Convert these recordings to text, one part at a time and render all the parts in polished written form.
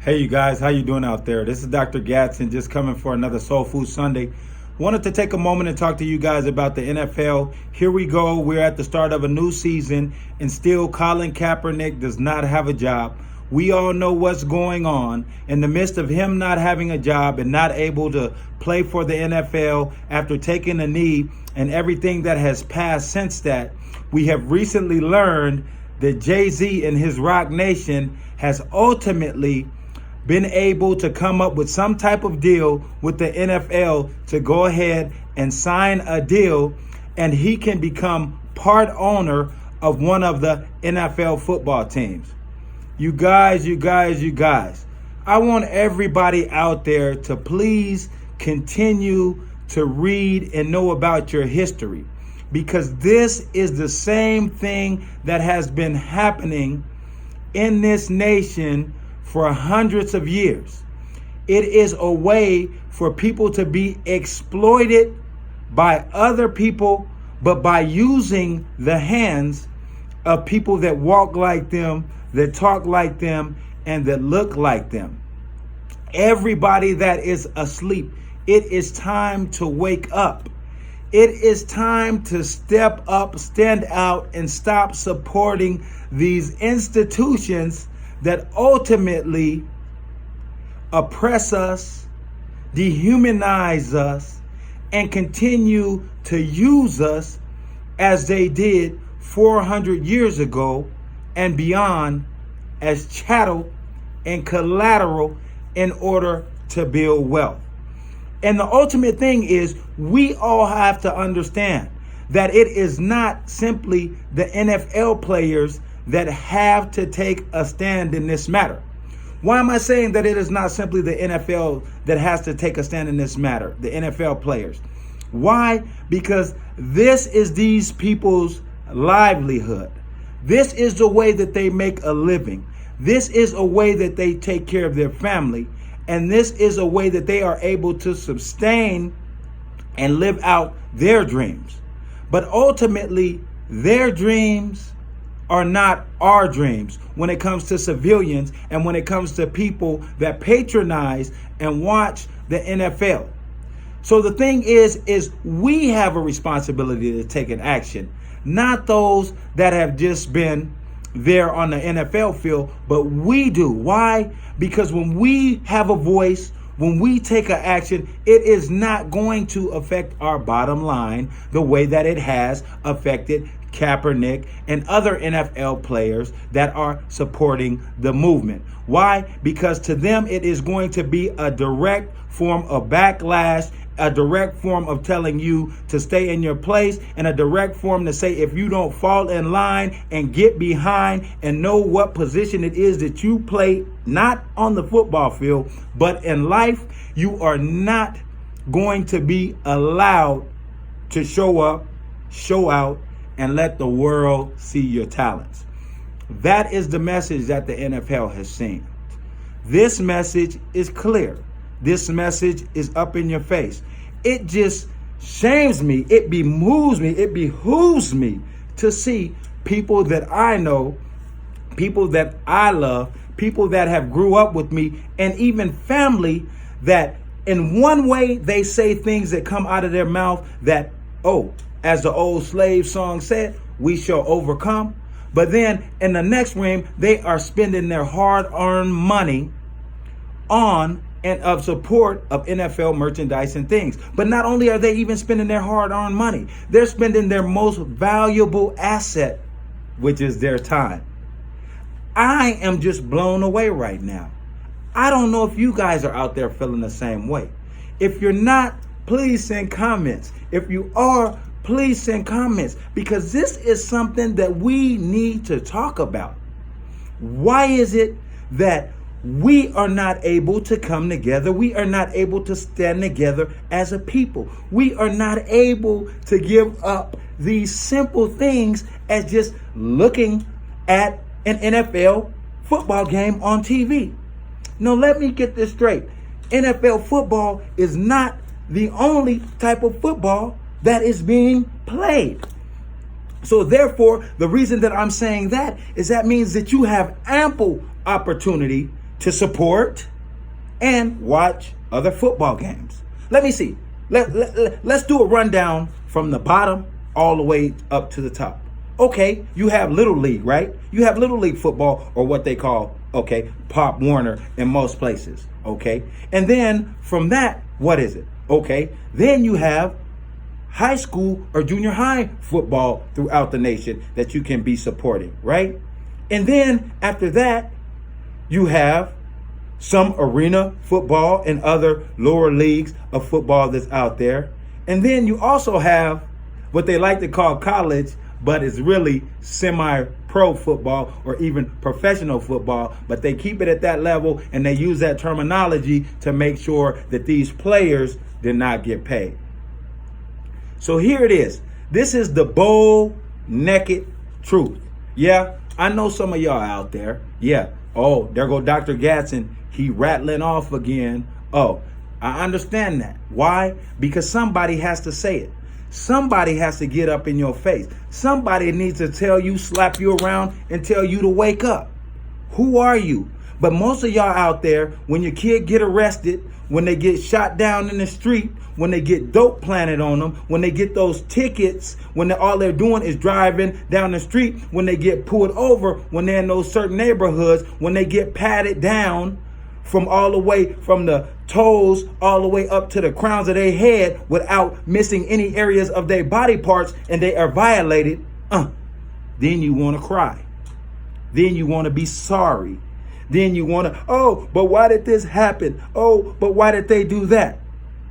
Hey you guys, how you doing out there? This is Dr. Gatson just coming for another Soul Food Sunday. Wanted to take a moment and talk to you guys about the NFL. Here we go. We're at the start of a new season and still Colin Kaepernick does not have a job. We all know what's going on. In the midst of him not having a job and not able to play for the NFL after taking a knee and everything that has passed since that, we have recently learned that Jay-Z and his Rock Nation has ultimately been able to come up with some type of deal with the NFL to go ahead and sign a deal, and he can become part owner of one of the NFL football teams. You guys, I want everybody out there to please continue to read and know about your history, because this is the same thing that has been happening in this nation for hundreds of years. It is a way for people to be exploited by other people, but by using the hands of people that walk like them, that talk like them, and that look like them. Everybody that is asleep, it is time to wake up. It is time to step up, stand out, and stop supporting these institutions that ultimately oppress us, dehumanize us, and continue to use us as they did 400 years ago and beyond as chattel and collateral in order to build wealth. And the ultimate thing is, we all have to understand that it is not simply the NFL players that have to take a stand in this matter. Why am I saying that it is not simply the NFL that has to take a stand in this matter, the NFL players? Why? Because this is these people's livelihood. This is the way that they make a living. This is a way that they take care of their family. And this is a way that they are able to sustain and live out their dreams. But ultimately, their dreams are not our dreams when it comes to civilians and when it comes to people that patronize and watch the NFL. So the thing is we have a responsibility to take an action, not those that have just been there on the NFL field, but we do. Why? Because when we have a voice, when we take an action, it is not going to affect our bottom line the way that it has affected Kaepernick and other NFL players that are supporting the movement. Why? Because to them, it is going to be a direct form of backlash, a direct form of telling you to stay in your place, and a direct form to say, if you don't fall in line and get behind and know what position it is that you play, not on the football field, but in life, you are not going to be allowed to show up, show out, and let the world see your talents. That is the message that the NFL has seen. This message is clear. This message is up in your face. It just shames me. It bemoves me. It behooves me to see people that I know, people that I love, people that have grew up with me, and even family that in one way they say things that come out of their mouth that, oh, as the old slave song said, we shall overcome. But then in the next realm, they are spending their hard-earned money on and of support of NFL merchandise and things. But not only are they even spending their hard-earned money, they're spending their most valuable asset, which is their time. I am just blown away right now. I don't know if you guys are out there feeling the same way. If you're not, please send comments. If you are, please send comments, because this is something that we need to talk about. Why is it that we are not able to come together? We are not able to stand together as a people. We are not able to give up these simple things as just looking at an NFL football game on TV. No, let me get this straight. NFL football is not the only type of football that is being played. So therefore, the reason that I'm saying that is that means that you have ample opportunity to support and watch other football games. Let me see. Let's do a rundown from the bottom all the way up to the top. Okay, you have Little League, right? You have Little League football, or what they call, okay, Pop Warner in most places, okay? And then from that, what is it? Okay, then you have high school or junior high football throughout the nation that you can be supporting, right? And then after that, you have some arena football and other lower leagues of football that's out there. And then you also have what they like to call college, but it's really semi-pro football or even professional football, but they keep it at that level and they use that terminology to make sure that these players did not get paid. So here it is. This is the bold, naked truth. Yeah, I know some of y'all out there. Yeah. Oh, there go Dr. Gatson. He rattling off again. Oh, I understand that. Why? Because somebody has to say it. Somebody has to get up in your face. Somebody needs to tell you, slap you around, and tell you to wake up. Who are you? But most of y'all out there, when your kid get arrested, when they get shot down in the street, when they get dope planted on them, when they get those tickets, when all they're doing is driving down the street, when they get pulled over, when they're in those certain neighborhoods, when they get patted down from all the way from the toes all the way up to the crowns of their head without missing any areas of their body parts, and they are violated, then you want to cry. Then you want to be sorry. Then you want to, oh, but why did this happen? Oh, but why did they do that?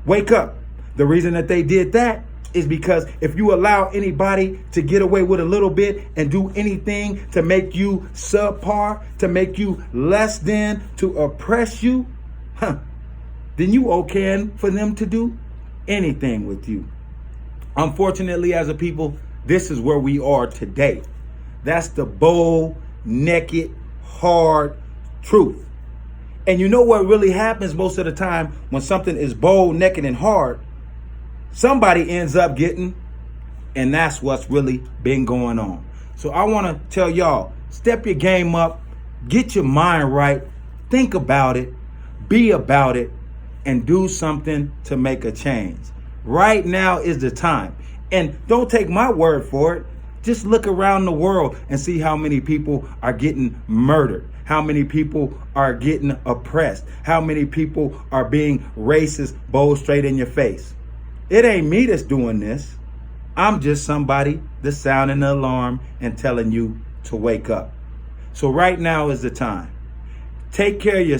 Wake up. The reason that they did that is because if you allow anybody to get away with a little bit and do anything to make you subpar, to make you less than, to oppress you, then you okay for them to do anything with you. Unfortunately, as a people, this is where we are today. That's the bold, naked, hard truth. And you know what really happens most of the time when something is bold, naked, and hard? Somebody ends up getting, and that's what's really been going on. So I want to tell y'all, step your game up, get your mind right, think about it, be about it, and do something to make a change. Right now is the time. And don't take my word for it. Just look around the world and see how many people are getting murdered, how many people are getting oppressed, how many people are being racist, bold, straight in your face. It ain't me that's doing this. I'm just somebody that's sounding the alarm and telling you to wake up. So right now is the time. Take care of yourself.